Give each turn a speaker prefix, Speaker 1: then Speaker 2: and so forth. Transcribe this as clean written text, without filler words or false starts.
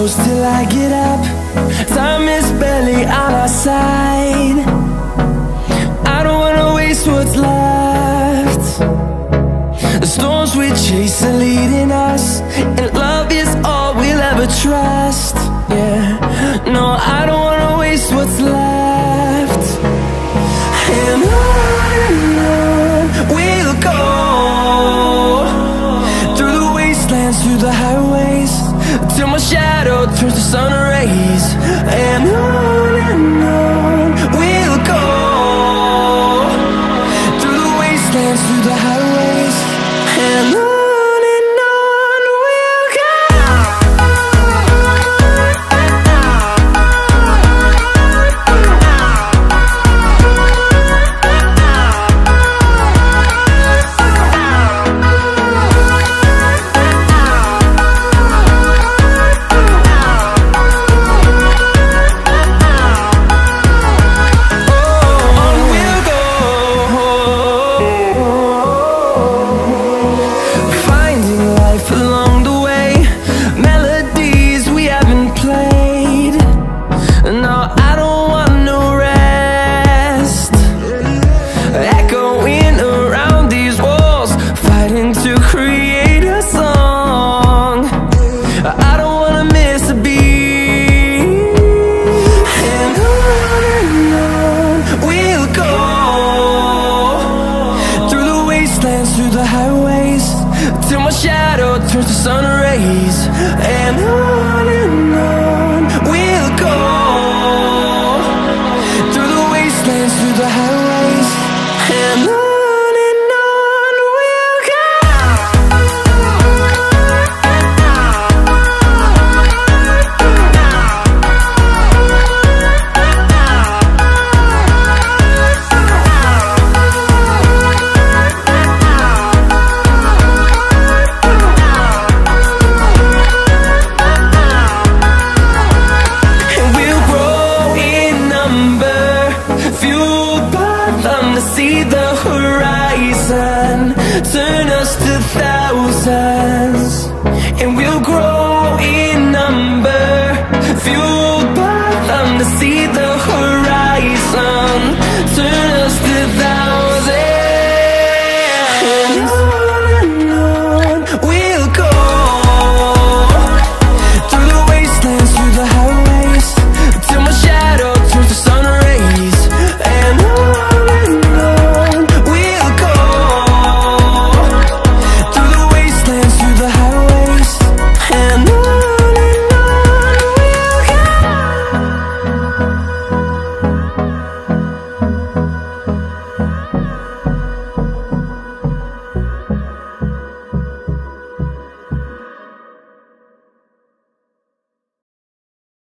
Speaker 1: close till I get up. Time is barely on our side. I don't wanna waste what's left. The storms we chase are leading us, and love is all we'll ever trust. Yeah, no, I don't wanna waste what's left. And on we'll go, through the wastelands, through the highways, till my shadow turns to sun rays. And on we'll go, through the wastelands, through the highways, and on we'll go. Through the highways, till my shadow turns to sun rays. And on